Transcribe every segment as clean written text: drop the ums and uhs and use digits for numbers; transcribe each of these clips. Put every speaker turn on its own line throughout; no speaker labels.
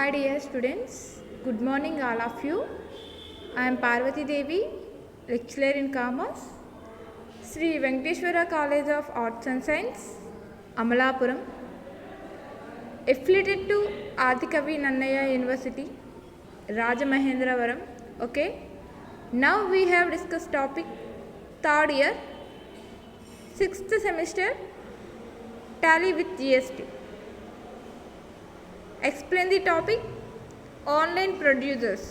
Hi dear students, good morning all of you. I am Parvati Devi, lecturer in Commerce, Sri Venkateshwara College of Arts and Science, Amalapuram, affiliated to Adikavi Nannaya University, Rajamahendravaram. Okay, now we have discussed topic third year, 6th semester, tally with GST. Explain the topic online producers.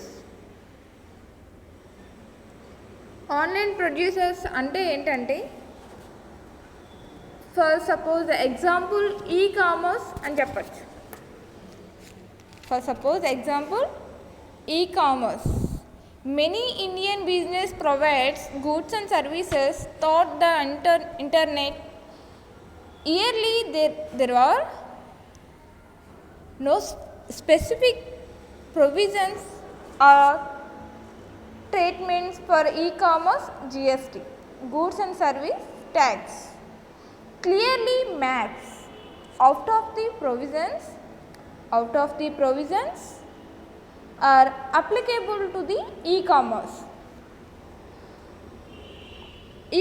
Online producers అంటే ఏంటంటే for suppose example e commerce అని చెప్పచ్చు. For suppose example e commerce many Indian business provides goods and services through the internet. Yearly there are no specific provisions or treatments for e-commerce GST, goods and service tax. Clearly maps out of the provisions are applicable to the e-commerce.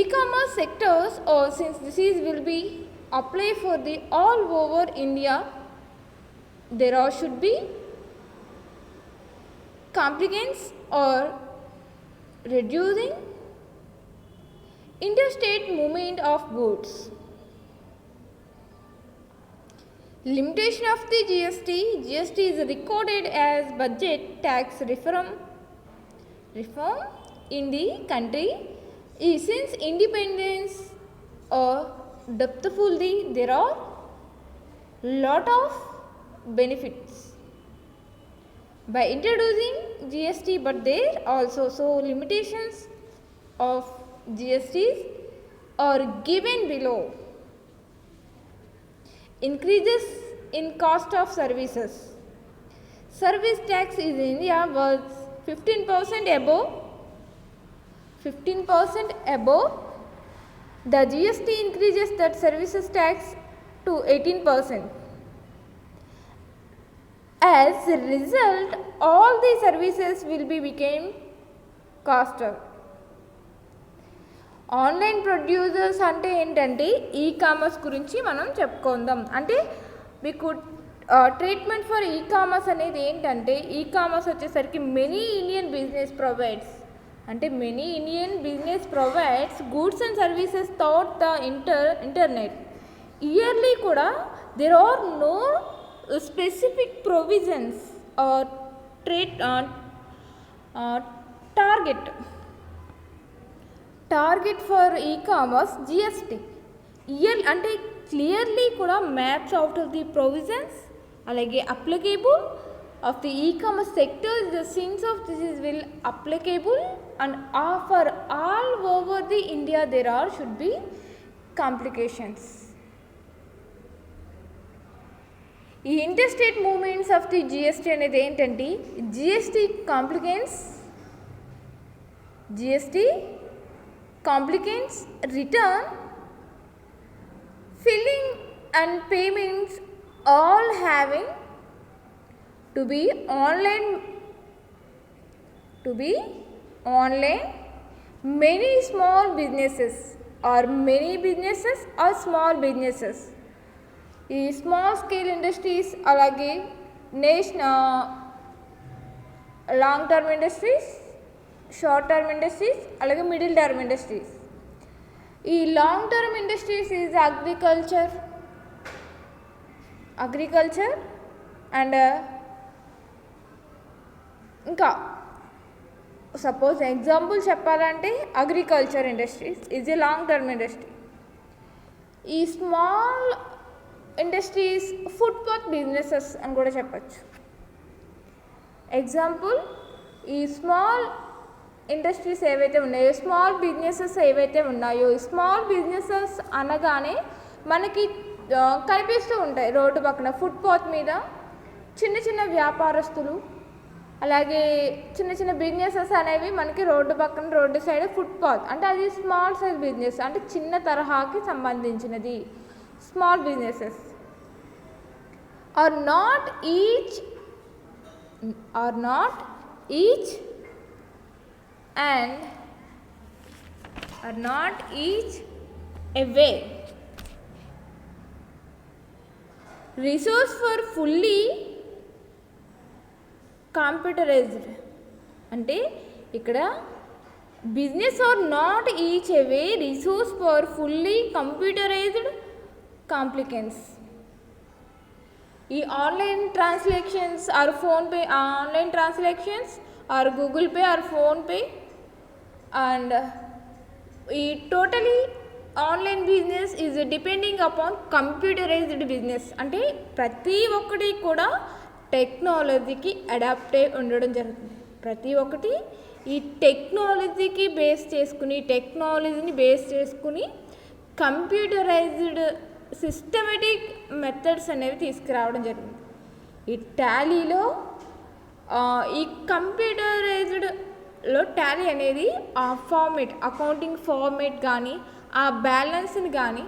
E-commerce sectors, or since this will be apply for the all over India, there are should be compliance or reducing interstate movement of goods. Limitation of the GST is recorded as budget tax reform in the country. Since independence or depthfully, there are lot of benefits by introducing GST, but there also limitations of GSTs are given below. Increases in cost of services. Service tax in India was 15% above. The GST increases that services tax to 18%. As a result, all the services will be became costly. Online producers అంటే ఏంటంటే e commerce గురించి మనం చెప్పుకుందాం. అంటే మీకు treatment for e commerce అనేది ఏంటంటే e commerce వచ్చేసరికి many Indian business provides goods and services through the internet. Yearly కూడా there are no specific provisions or target for e-commerce GST. Year అంటే క్లియర్లీ కూడా maps out of the provisions అలాగే applicable of the e-commerce sector. The sense of this is will applicable and for all over the India there are should be complications. ఈ interstate movements of the GST అనేది ఏంటంటే GST compliance return filling and payments all having to be online. Many small businesses or small businesses, ఈ small scale industries అలాగే long term industries, short term industries అలాగే middle term industries. ఈ long term industries is agriculture and ఇంకా suppose example చెప్పాలంటే agriculture industries is a long term industry. ఈ small industries footpath businesses అని కూడా చెప్పచ్చు. Example ఈ స్మాల్ ఇండస్ట్రీస్ ఏవైతే ఉన్నాయో స్మాల్ బిజినెసెస్ అనగానే మనకి కనిపిస్తూ ఉంటాయి రోడ్డు పక్కన ఫుట్పాత్ మీద చిన్న చిన్న వ్యాపారస్తులు అలాగే చిన్న చిన్న బిజినెసెస్ అనేవి మనకి రోడ్డు పక్కన రోడ్డు సైడ్ ఫుట్పాత్ అంటే అది స్మాల్ సైజ్ బిజినెస్ అంటే చిన్న తరహాకి సంబంధించినది. small businesses are not each are not each and are not each away. Resource for fully computerized అంటే ఇక్కడ business are not each away resource for fully computerized compliance. ఈ online transactions or PhonePe online transactions or Google pay or PhonePe and ఈ totally online business is depending upon computerized business. అంటే ప్రతి ఒక్కటి కూడా టెక్నాలజీకి adapt అయి ఉండడం జరుగుతుంది. ప్రతి ఒక్కటి ఈ టెక్నాలజీకి టెక్నాలజీని బేస్ చేసుకుని కంప్యూటరైజ్డ్ సిస్టమేటిక్ మెథడ్స్ అనేవి తీసుకురావడం జరిగింది. ఈ టాలీలో ఈ కంప్యూటరైజ్డ్లో టాలీ అనేది ఆ ఫార్మేట్ అకౌంటింగ్ ఫార్మేట్ కానీ ఆ బ్యాలెన్స్ని కానీ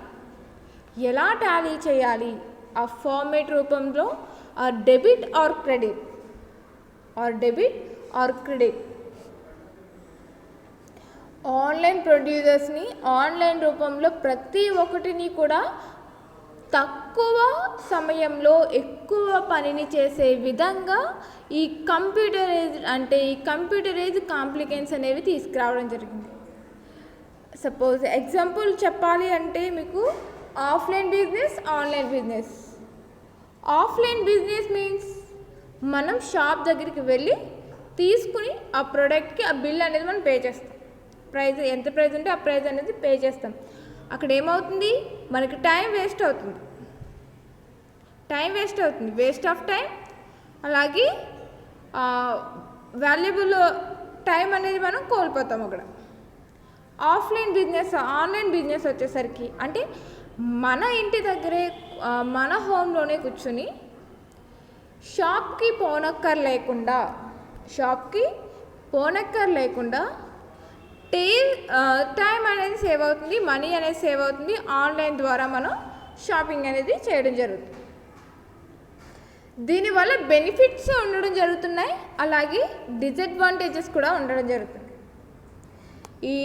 ఎలా టాలీ చేయాలి ఆ ఫార్మేట్ రూపంలో డెబిట్ ఆర్ క్రెడిట్ ఆన్లైన్ ప్రొడ్యూసర్స్ని ఆన్లైన్ రూపంలో ప్రతి ఒక్కటిని కూడా తక్కువ సమయంలో ఎక్కువ పనిని చేసే విధంగా ఈ కంప్యూటరైజ్డ్ కాంప్లికెన్స్ అనేవి తీసుకురావడం జరిగింది. సపోజ్ ఎగ్జాంపుల్ చెప్పాలి అంటే మీకు offline business, online business. Offline business means మనం షాప్ దగ్గరికి వెళ్ళి తీసుకుని ఆ ప్రోడక్ట్కి ఆ బిల్ అనేది మనం పే చేస్తాం. ఎంత ప్రైస్ ఉంటే ఆ ప్రైస్ అనేది పే చేస్తాం. అక్కడ ఏమవుతుంది, మనకి టైం వేస్ట్ అవుతుంది, వేస్ట్ ఆఫ్ టైం. అలాగే వాల్యుబుల్ టైం అనేది మనం కోల్పోతాం అక్కడ. ఆన్లైన్ బిజినెస్ వచ్చేసరికి అంటే మన ఇంటి దగ్గరే మన హోమ్లోనే కూర్చుని షాప్కి పోనక్కర్ లేకుండా టైం అనేది సేవ్ అవుతుంది, మనీ అనేది సేవ్ అవుతుంది. ఆన్లైన్ ద్వారా మనం షాపింగ్ అనేది చేయడం జరుగుతుంది. దీనివల్ల బెనిఫిట్స్ ఉండడం జరుగుతున్నాయి, అలాగే డిసడ్వాంటేజెస్ కూడా ఉండడం జరుగుతుంది. ఈ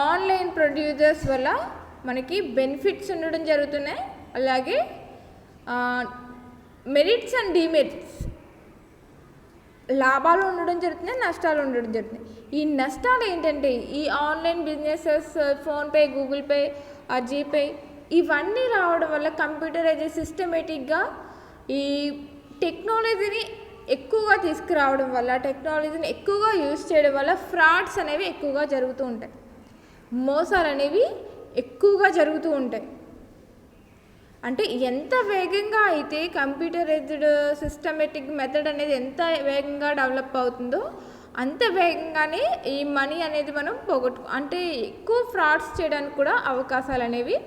ఆన్లైన్ ప్రొడ్యూసర్స్ వల్ల మనకి బెనిఫిట్స్ ఉండడం జరుగుతున్నాయి, అలాగే మెరిట్స్ అండ్ డిమెరిట్స్ లాభాలు ఉండడం జరుగుతున్నాయి, నష్టాలు ఉండడం జరుగుతున్నాయి. ఈ నష్టాలు ఏంటంటే ఈ online businesses PhonePe, Google pay, GPay ఇవన్నీ రావడం వల్ల కంప్యూటరైజ్డ్ సిస్టమేటిక్గా ఈ టెక్నాలజీని ఎక్కువగా తీసుకురావడం వల్ల, టెక్నాలజీని ఎక్కువగా యూజ్ చేయడం వల్ల ఫ్రాడ్స్ అనేవి ఎక్కువగా జరుగుతూ ఉంటాయి, మోసాలు అనేవి ఎక్కువగా జరుగుతూ ఉంటాయి. అంటే ఎంత వేగంగా అయితే కంప్యూటరైజ్డ్ సిస్టమేటిక్ మెథడ్ అనేది ఎంత వేగంగా డెవలప్ అవుతుందో అంత వేగంగానే ఈ మనీ అనేది మనం అంటే ఎక్కువ ఫ్రాడ్స్ చేయడానికి కూడా అవకాశాలు అనేవి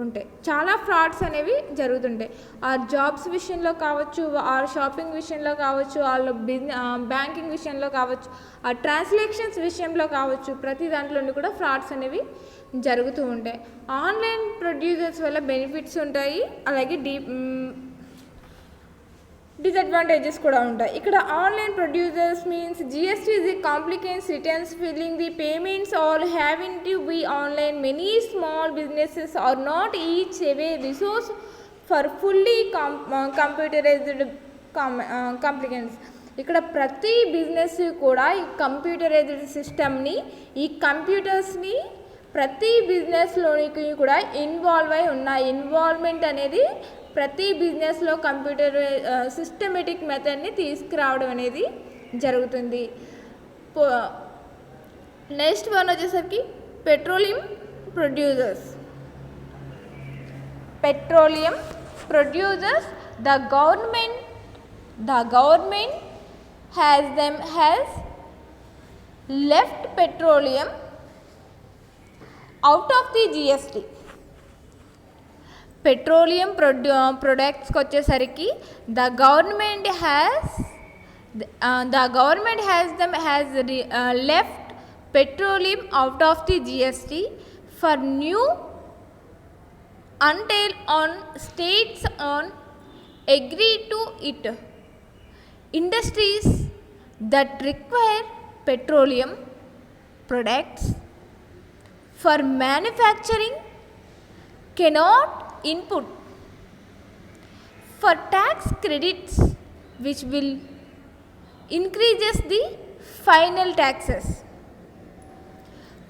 ఉంటాయి. చాలా ఫ్రాడ్స్ అనేవి జరుగుతుంటాయి. ఆ జాబ్స్ విషయంలో కావచ్చు, ఆ షాపింగ్ విషయంలో కావచ్చు, వాళ్ళ బ్యాంకింగ్ విషయంలో కావచ్చు, ఆ ట్రాన్సాక్షన్స్ విషయంలో కావచ్చు, ప్రతి దాంట్లోని కూడా ఫ్రాడ్స్ అనేవి జరుగుతూ ఉంటాయి. ఆన్లైన్ ప్రొడ్యూసర్స్ వల్ల బెనిఫిట్స్ ఉంటాయి, అలాగే డిసడ్వాంటేజెస్ కూడా ఉంటాయి. ఇక్కడ online producers means GST is a complex returns filling the payments or having to be online. Many small businesses are not each away resource for fully computerized compliance. ఇక్కడ ప్రతి business కూడా ఈ computerised సిస్టమ్ని, ఈ కంప్యూటర్స్ని ప్రతి బిజినెస్లోనికి కూడా ఇన్వాల్వ్ అయి ఉన్నాయి. ఇన్వాల్వ్మెంట్ అనేది ప్రతి బిజినెస్లో కంప్యూటర్ సిస్టమేటిక్ మెథడ్ని తీసుకురావడం అనేది జరుగుతుంది. నెక్స్ట్ వన్ వచ్చేసరికి petroleum producers. The government has left petroleum out of the GST. Petroleum ప్రొడక్ట్స్కి వచ్చేసరికి the government has left petroleum out of the GST for new until on states on agree to it. Industries that require petroleum products for manufacturing cannot input for tax credits which will increases the final taxes.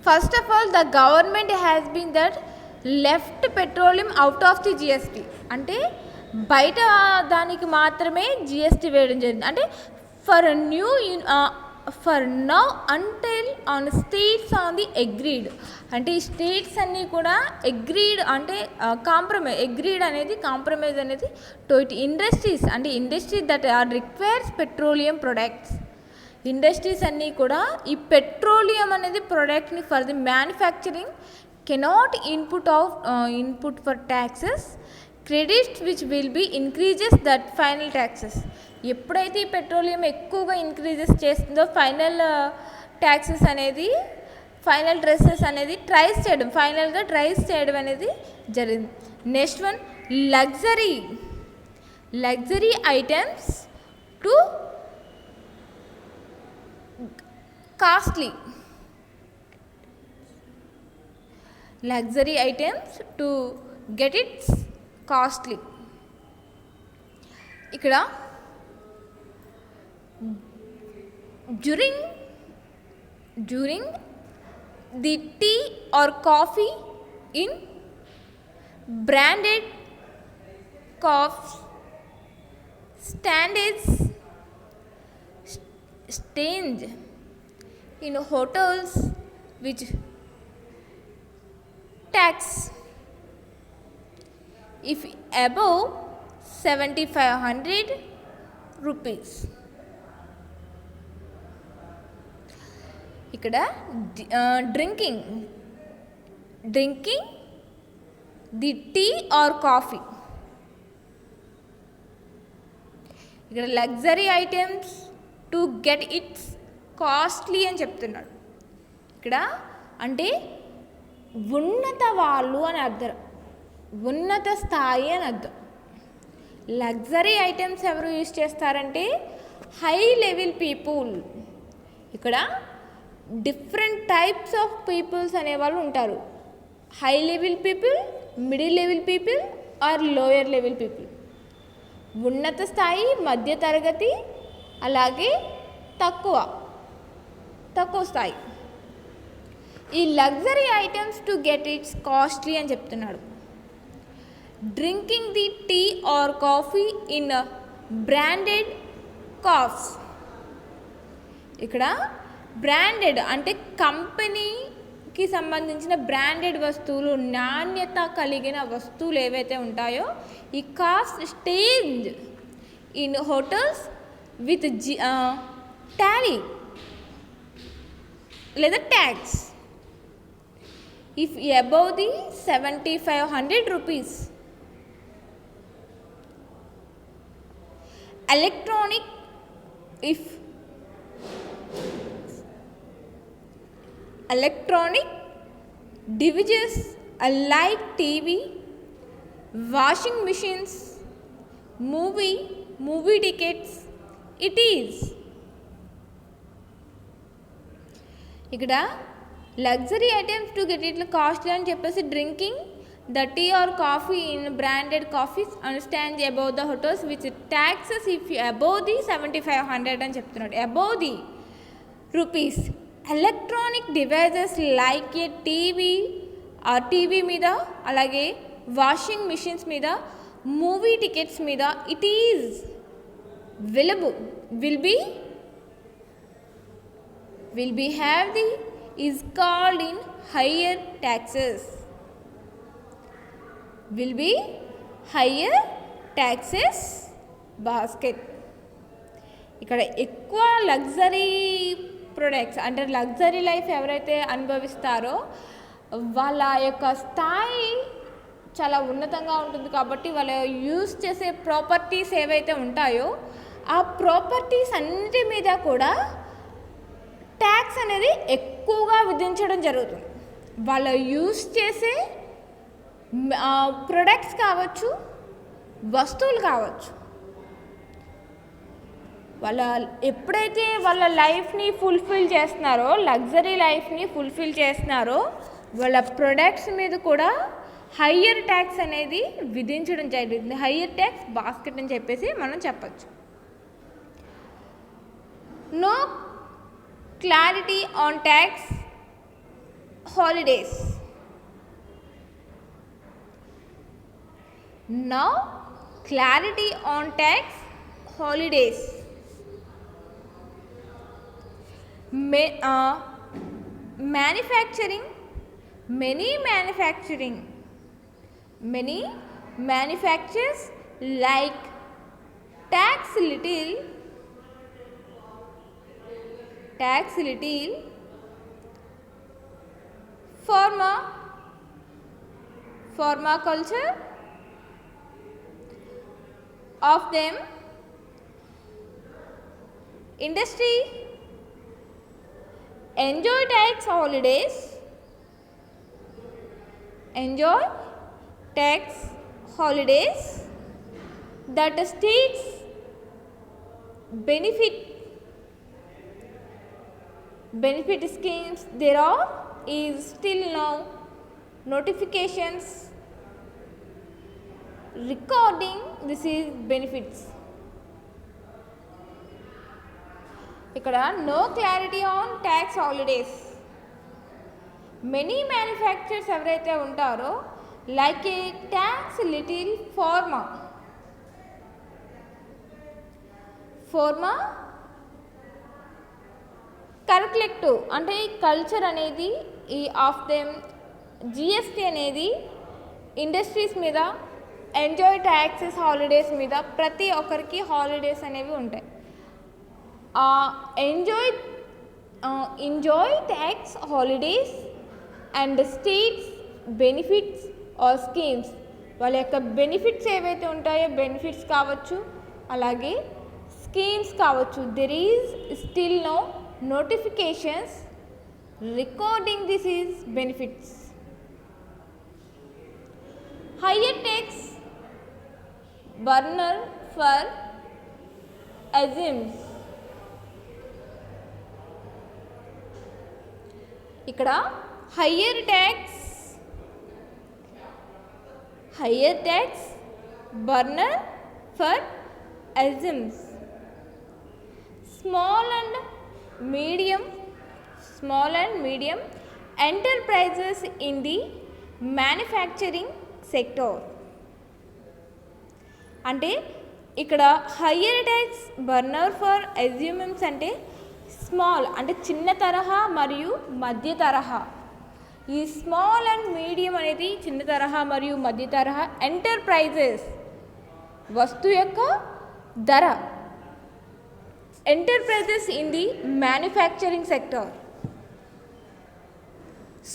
First of all, the government has been that left petroleum out of the GST. అంటే బయట దానికి మాత్రమే GST వేయడం జరిగింది. అంటే for now until on states on the agreed. అంటే ఈ states అన్నీ కూడా అగ్రీడ్ అంటే అగ్రీడ్ అనేది కాంప్రమైజ్ అనేది టు ఇట్ ఇండస్ట్రీస్. అంటే industries that are requires petroleum products. Industries అన్నీ కూడా ఈ పెట్రోలియం అనేది ప్రోడక్ట్ని for the manufacturing cannot input for taxes credits which will be increases that final taxes. ఎప్పుడైతే ఈ పెట్రోలియం ఎక్కువగా ఇంక్రీజెస్ చేస్తుందో ఫైనల్ ట్యాక్సెస్ అనేది ఫైనల్గా ట్రైస్ చేయడం అనేది జరిగింది. Next one, luxury items to costly. luxury items to get its costly. ఇక్కడ during the tea or coffee in branded coffee stands in hotels which tax if above 7,500 rupees. ఇక్కడ drinking the tea or coffee. ఇక్కడ luxury items to get it's costly అని చెప్తున్నాడు. ఇక్కడ అంటే ఉన్నత వాళ్ళు అని అర్థం, ఉన్నత స్థాయి అని అర్థం. లగ్జరీ ఐటమ్స్ ఎవరు యూజ్ చేస్తారంటే హై లెవెల్ పీపుల్. ఇక్కడ డిఫరెంట్ టైప్స్ ఆఫ్ పీపుల్స్ అనేవాళ్ళు ఉంటారు. High level people, middle level people or lower level people. ఉన్నత స్థాయి, మధ్య తరగతి, అలాగే తక్కువ స్థాయి. ఈ luxury items to get it's costly అని చెప్తున్నాడు. Drinking the tea or coffee in branded cafes. ఇక్కడ బ్రాండెడ్ అంటే కంపెనీకి సంబంధించిన బ్రాండెడ్ వస్తువులు, నాణ్యత కలిగిన వస్తువులు ఏవైతే ఉంటాయో ఈ cafes stage in hotels with tally లేదా tax if above the 7,500 rupees. Electronic devices like TV, washing machines, movie tickets, it is. ఇక్కడ luxury items to get it costly అని చెప్పేసి drinking the tea or coffee in branded coffees understand above the hotels which taxes if above the 7,500 అని చెప్తున్నాడు. Above the rupees. Electronic devices like a TV మీద, అలాగే washing machines మీద, movie tickets మీద it is will be have the is called in higher taxes. Will be higher taxes basket. ఇక్కడ ఎక్కువ luxury products అంటే luxury life ఎవరైతే అనుభవిస్తారో వాళ్ళ యొక్క స్థాయి చాలా ఉన్నతంగా ఉంటుంది. కాబట్టి వాళ్ళు యూజ్ చేసే ప్రాపర్టీస్ ఏవైతే ఉంటాయో ఆ ప్రాపర్టీస్ అన్నిటి మీద కూడా ట్యాక్స్ అనేది ఎక్కువగా విధించడం జరుగుతుంది. వాళ్ళు యూజ్ చేసే ప్రొడక్ట్స్ కావచ్చు, వస్తువులు కావచ్చు, వాళ్ళ ఎప్పుడైతే వాళ్ళ లైఫ్ని ఫుల్ఫిల్ చేస్తున్నారో, లగ్జరీ లైఫ్ని ఫుల్ఫిల్ చేస్తున్నారో, వాళ్ళ ప్రొడక్ట్స్ మీద కూడా హయ్యర్ ట్యాక్స్ అనేది విధించడం జరుగుతుంది. హయ్యర్ ట్యాక్స్ బాస్కెట్ అని చెప్పేసి మనం చెప్పచ్చు. No clarity on tax holidays. Now clarity on tax holidays. Manufacturing, many manufacturers like tax little, permaculture, of them industry enjoy tax holidays, that the states benefit schemes there are is still now notifications recording this is benefits. ఇక్కడ no clarity on tax holidays. Many manufacturers ఎవరైతే ఉంటారో like a tax little pharma calculative అంటే culture అనేది ఈ of them GST అనేది industries మీద enjoy taxes holidays మీద ప్రతి ఒక్కరికి హాలిడేస్ అనేవి ఉంటాయి. Enjoy tax holidays and states benefits or schemes, వాళ్ళ యొక్క బెనిఫిట్స్ ఏవైతే ఉంటాయో బెనిఫిట్స్ కావచ్చు, అలాగే స్కీమ్స్ కావచ్చు. There is still no notifications recording this is benefits. Higher tax burner for assumes. ఇక్కడ higher tax burner for assumes. Small and medium enterprises in the manufacturing sector. అంటే ఇక్కడ higher tax burner for assumes అంటే small అంటే చిన్న తరహా మరియు మధ్య తరహా. ఈ స్మాల్ అండ్ మీడియం అనేది చిన్న తరహా మరియు మధ్య తరహా ఎంటర్ప్రైజెస్ వస్తువు యొక్క ధర. Enterprises in the manufacturing sector.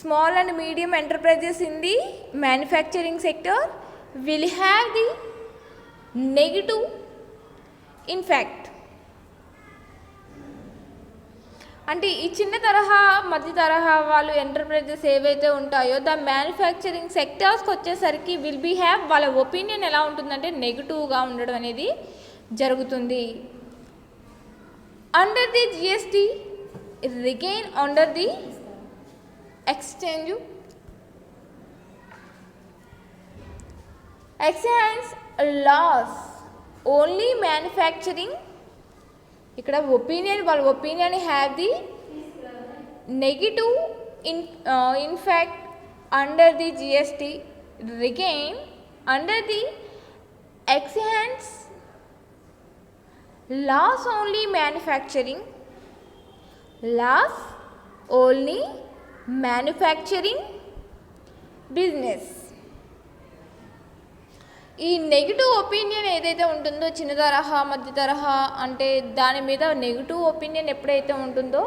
Small and medium enterprises in the manufacturing sector will have the negative impact. అంటే ఈ చిన్న తరహా మధ్య తరహా వాళ్ళు ఎంటర్ప్రైజెస్ ఏవైతే ఉంటాయో ద మ్యానుఫ్యాక్చరింగ్ సెక్టార్స్కి వచ్చేసరికి విల్ బీ హ్యావ్ వాళ్ళ ఒపీనియన్ ఎలా ఉంటుందంటే నెగిటివ్గా ఉండడం అనేది జరుగుతుంది. Under the GST regain under the exchange laws only manufacturing. ఇక్కడ ఒపీనియన్ వాళ్ళ opinion have the negative in fact under the GST regain under the exchange laws only manufacturing business. ఈ నెగిటివ్ ఒపీనియన్ ఏదైతే ఉంటుందో చిన్న తరహా మధ్య తరహా అంటే దాని మీద నెగిటివ్ ఒపీనియన్ ఎప్పుడైతే ఉంటుందో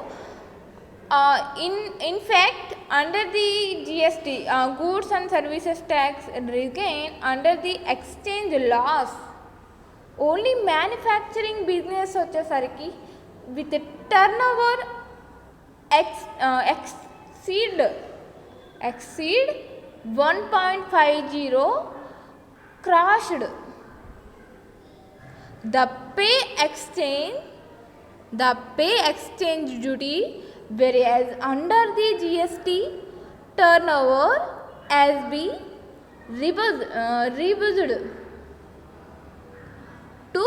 in fact under the GST goods and services tax regain under the exchange laws only manufacturing business వచ్చేసరికి with a turnover exceed 1.50 crushed the pay exchange the pay exchange duty, whereas under the GST turnover has been revised to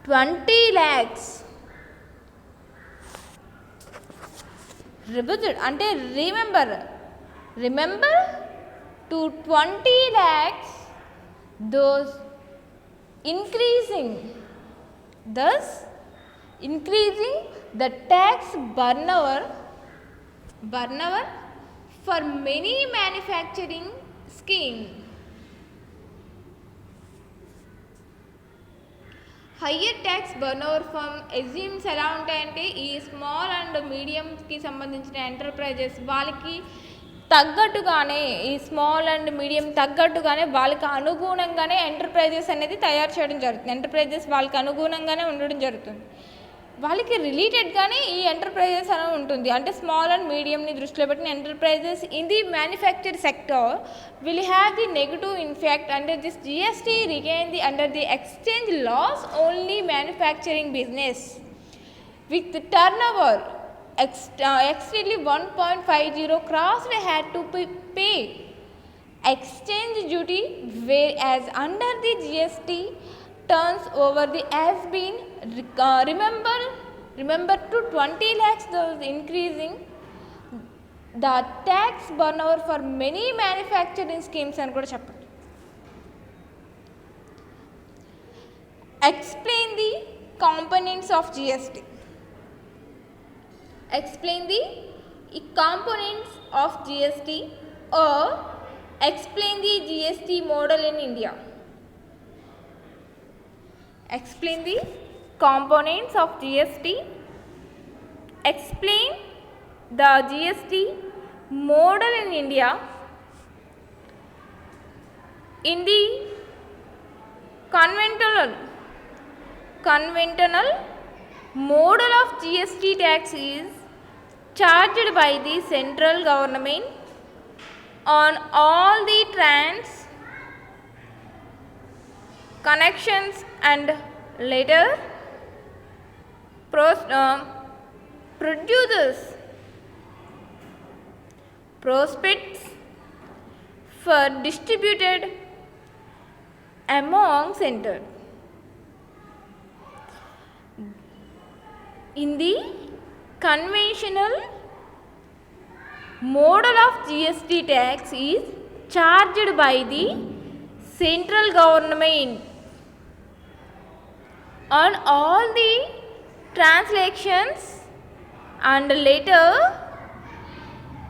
20 lakhs. Revised అంటే remember to 20 lakhs, thus increasing the tax burnover for many manufacturing schemes. Higher tax burn over firm assumes ఎలా ఉంటాయంటే ఈ small and మీడియంకి సంబంధించిన enterprises వాళ్ళకి తగ్గట్టుగానే, ఈ small and medium తగ్గట్టుగానే వాళ్ళకి అనుగుణంగానే ఎంటర్ప్రైజెస్ అనేది తయారు చేయడం జరుగుతుంది. ఎంటర్ప్రైజెస్ వాళ్ళకి అనుగుణంగానే ఉండడం జరుగుతుంది. వాళ్ళకి రిలేటెడ్గానే ఈ ఎంటర్ప్రైజెస్ అనేది ఉంటుంది. అంటే స్మాల్ అండ్ మీడియంని దృష్టిలో పెట్టిన enterprises in the manufacture sector will have the negative impact under this GST regain the under the exchange laws only manufacturing business with the turnover exceedingly 1.50 crores they had to pay exchange duty, whereas under the GST turns over the has been remember to 20 lakhs, those increasing the tax burnover for many manufacturing schemes అని కూడా చెప్పండి. Explain the components of GST. Explain the components of GST or explain the GST model in India. Explain the components of GST. Explain the GST model in India. In the conventional model of GST tax is charged by the central government on all the connections and later produces prospects for distributed among center. In the conventional model of GST tax is charged by the central government on all the transactions and later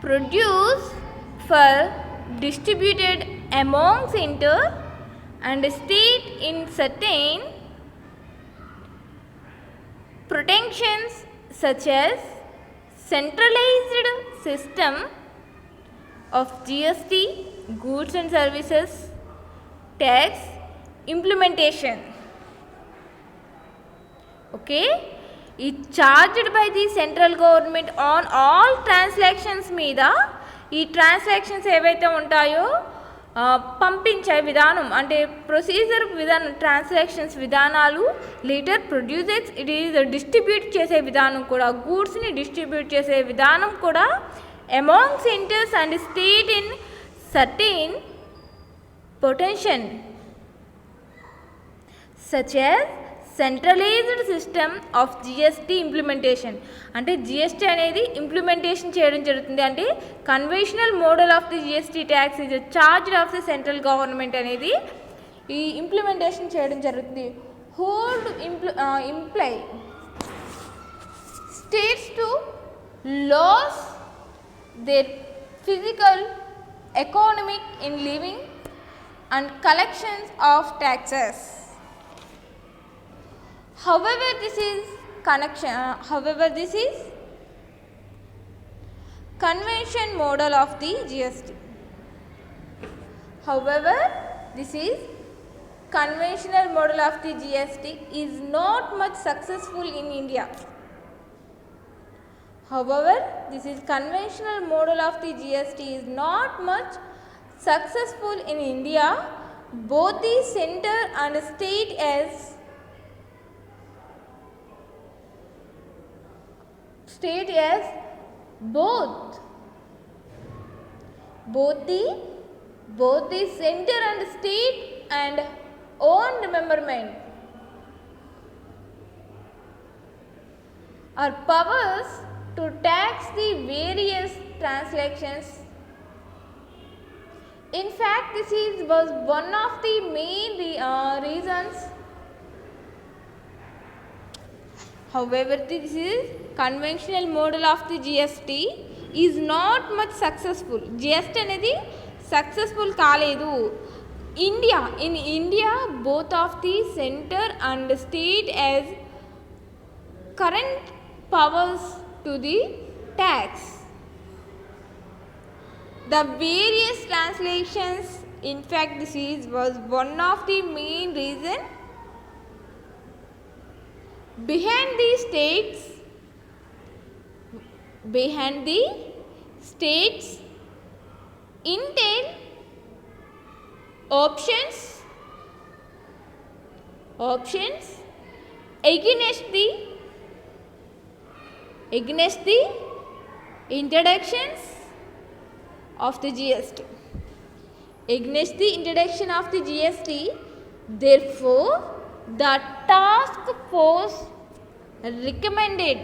produce for distributed among center and state in certain protections such as centralized system of GST goods and services tax implementation. Okay, it charged by the central government on all transactions మీద ఈ transactions ఏవైతే ఉంటాయో పంపించే విధానం అంటే procedure విధానం, transactions విధానాలు later producers it is distribute చేసే విధానం కూడా, గూడ్స్ని డిస్ట్రిబ్యూట్ చేసే విధానం కూడా among centres and state in certain potential such as centralised system of GST implementation. అంటే జిఎస్టీ అనేది ఇంప్లిమెంటేషన్ చేయడం జరుగుతుంది. అంటే conventional model of the GST tax is charged of the central government అనేది ఈ ఇంప్లిమెంటేషన్ చేయడం జరుగుతుంది. Hold imply states to loss their physical economic in living and collections of taxes. However, this is convention model of the GST. However, this is conventional model of the GST is not much successful in India. However, this is conventional model of the GST is not much successful in India. Both the center and state as state as both the center and state and own rememberment are powers to tax the various transactions. In fact, this was one of the main reasons. However, this is conventional model of the GST is not much successful. GST అనేది successful కాలేదు. In India, both of the center and state as current powers to the tax. The various translations, in fact, this was one of the main reason behind the states entail options against the introductions of the GST. Against the introduction of the GST, therefore, the task force recommended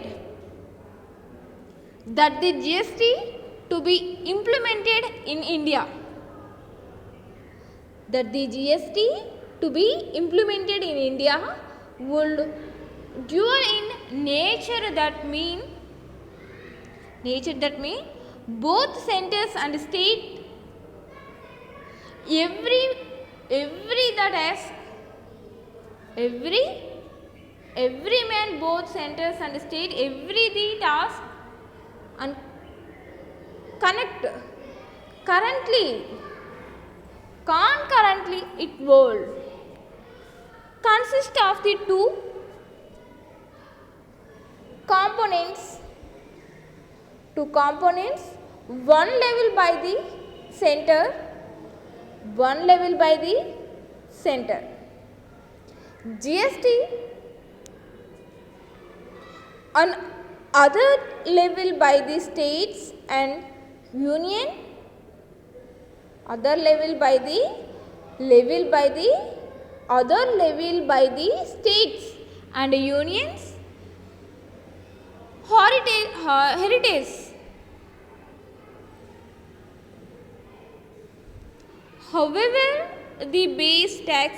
that the GST to be implemented in India. That the GST to be implemented in India would dual in nature that mean both centers and state every man, both centers and state, every the task and concurrently it will consist of the two components, one level by the center, GST on other level by the states and union, other level by the states and unions heritage. However, the base tax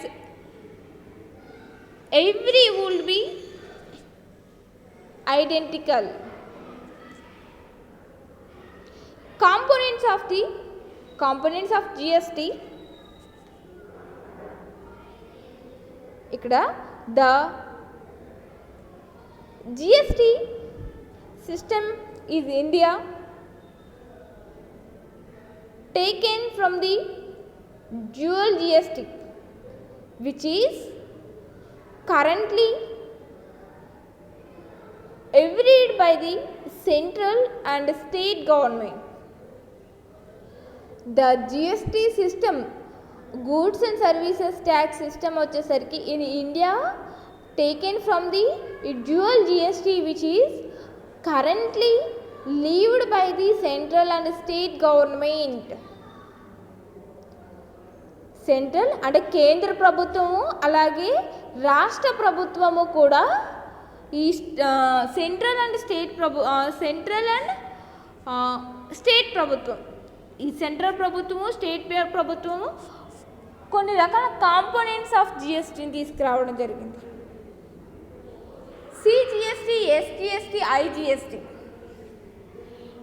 every would be identical. Components of GST ikkada the GST system is India taken from the dual GST, which is currently agreed by the central and state government. The GST system, goods and services tax system వచ్చేసరికి in India taken from the dual GST, which is currently levied by the central and state government. Central అంటే కేంద్ర ప్రభుత్వము అలాగే రాష్ట్ర ప్రభుత్వము కూడా ఈ central and state ప్రభుత్వం, ఈ సెంట్రల్ ప్రభుత్వము స్టేట్ ప్రభుత్వము కొన్ని రకాల కాంపోనెంట్స్ ఆఫ్ జిఎస్టీని తీసుకురావడం జరిగింది. CGST, SGST, IGST.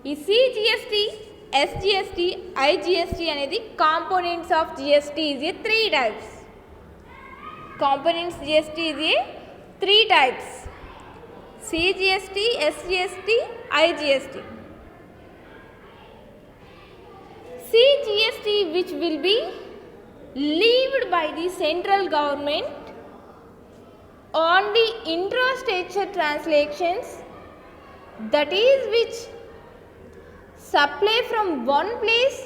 ఈ సిజిఎస్టీ, ఎస్జిఎస్టీ, ఐజిఎస్టీ అనేది components of GST is a 3 types. Components GST is a 3 types: CGST, SGST, IGST. CGST, which will be levied by the central government on the intrastate transactions, that is which supply from one place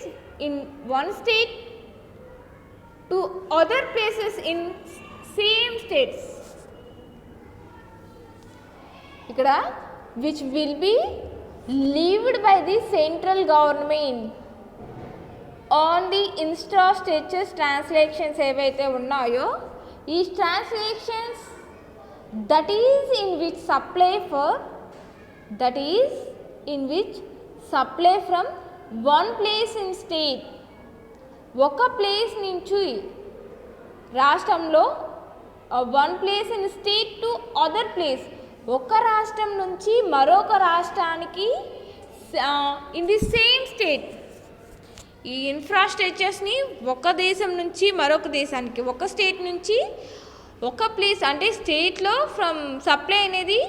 in one state to other places in same states. ఇక్కడ which will be levied by the central government on the infrastructure transactions ఏవైతే ఉన్నాయో ఈ transactions that is in which supply from one place in state, ఒక place నుంచి రాష్ట్రంలో one place in state to other place, ఒక రాష్ట్రం నుంచి మరొక రాష్ట్రానికి ఇన్ ది సేమ్ స్టేట్. ఈ ఇన్ఫ్రాస్ట్రక్చర్స్ని ఒక దేశం నుంచి మరొక దేశానికి, ఒక స్టేట్ నుంచి ఒక ప్లేస్ అంటే స్టేట్లో ఫ్రమ్ సప్లై అనేది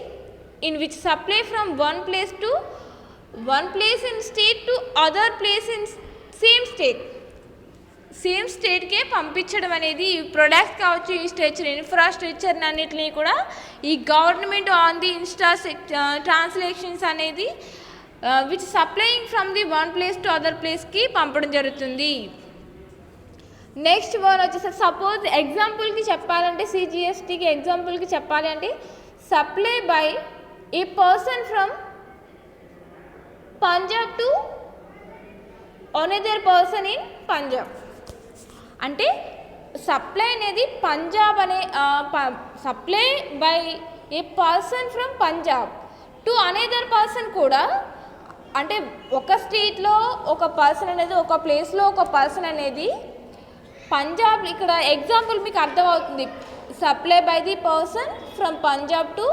in which supply from one place in state to other place in same స్టేట్కే పంపించడం అనేది ఈ ప్రొడక్ట్స్ కావచ్చు, ఈ ఇన్ఫ్రాస్ట్రక్చర్ అన్నిటినీ కూడా ఈ గవర్నమెంట్ ఆన్ ది ట్రాన్స్లేషన్స్ అనేది which supplying from the one place to other ప్లేస్కి పంపడం జరుగుతుంది. నెక్స్ట్ వన్ వచ్చేసి సపోజ్ ఎగ్జాంపుల్కి చెప్పాలంటే సిజిఎస్టీకి ఎగ్జాంపుల్కి చెప్పాలి అంటే supply by A person from Punjab to another person in Punjab. అంటే సప్లై అనేది పంజాబ్ అనే supply by A person from Punjab to another person కూడా, అంటే ఒక స్టేట్లో ఒక పర్సన్ అనేది, ఒక ప్లేస్లో ఒక పర్సన్ అనేది పంజాబ్, ఇక్కడ ఎగ్జాంపుల్ మీకు అర్థమవుతుంది. Supply by the person from Punjab to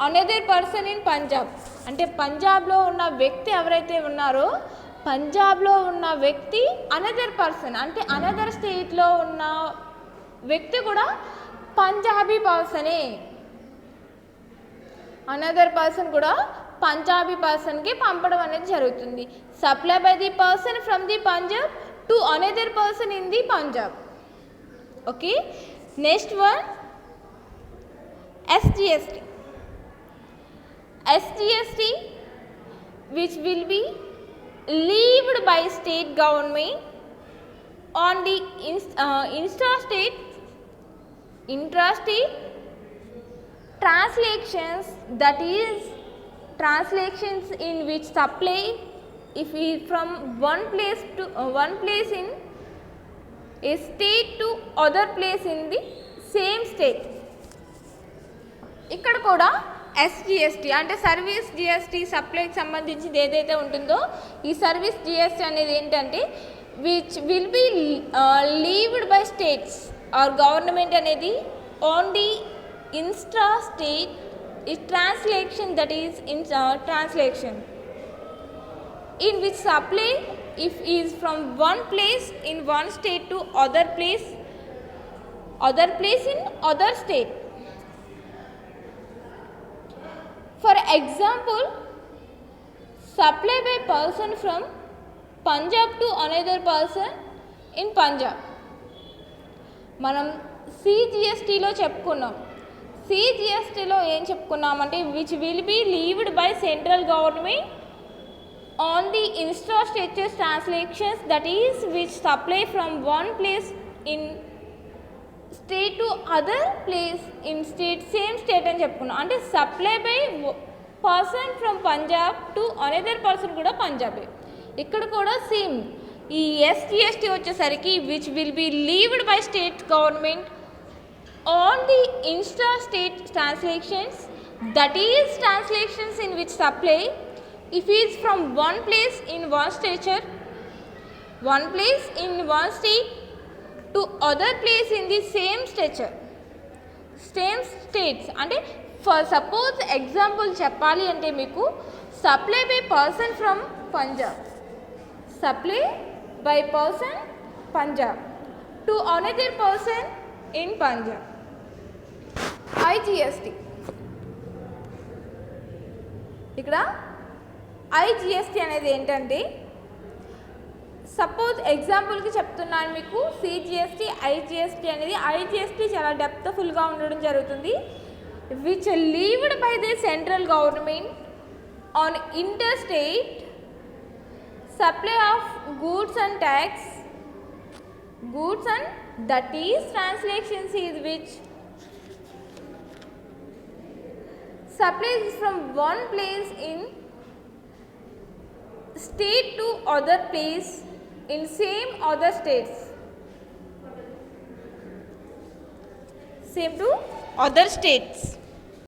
another person in Punjab అంటే పంజాబ్లో ఉన్న వ్యక్తి ఎవరైతే ఉన్నారో పంజాబ్లో ఉన్న వ్యక్తి అనదర్ పర్సన్ అంటే అనదర్ స్టేట్లో ఉన్న వ్యక్తి కూడా పంజాబీ పర్సనే, అనదర్ పర్సన్ కూడా పంజాబీ పర్సన్కి పంపడం అనేది జరుగుతుంది. Supply by the person from the Punjab to another person in the Punjab. Okay, next one SGST. SGST which will be levied by state government on the intrastate transactions, that is transactions in which supply if is from one place in a state to other place in the same state. ఇక్కడ కూడా SGST అంటే service GST సప్లైకి సంబంధించింది ఏదైతే ఉంటుందో ఈ service GST అనేది ఏంటంటే which will be leaved by states or government అనేది on the intra state translation, that is in translation in which supply if is from one place in one state to other place in other state. For example, supply by person from Punjab to another person in Punjab. మనం సిజిఎస్టీలో చెప్పుకున్నాం. సిజిఎస్టీలో ఏం చెప్పుకున్నామంటే which will be leaved by central government on the infrastructure transactions, that is which supply from one place in state to other place in state same state అని చెప్పుకున్నాం. అంటే supply by person from Punjab to another person కూడా పంజాబే. ఇక్కడ కూడా same ఈ SGST వచ్చేసరికి which will be leaved by state government on the intra state transactions, that is transactions in which supply if he is from one place in one state to other place in the same states. అంటే for suppose example చెప్పాలి అంటే మీకు supply by person from Punjab, supply by person Punjab to another person in Punjab. IGST ఇక్కడ IGST అనేది ఏంటంటే suppose ఎగ్జాంపుల్కి చెప్తున్నాను మీకు సిజిఎస్టీ ఐజిఎస్టీ అనేది. ఐజిఎస్టీ చాలా డెప్త్ఫుల్గా ఉండడం జరుగుతుంది. Which లీవ్డ్ by the central government on inter state supply of goods and that is translations is which supplies from one place in state to other place in same other states. Same to other states.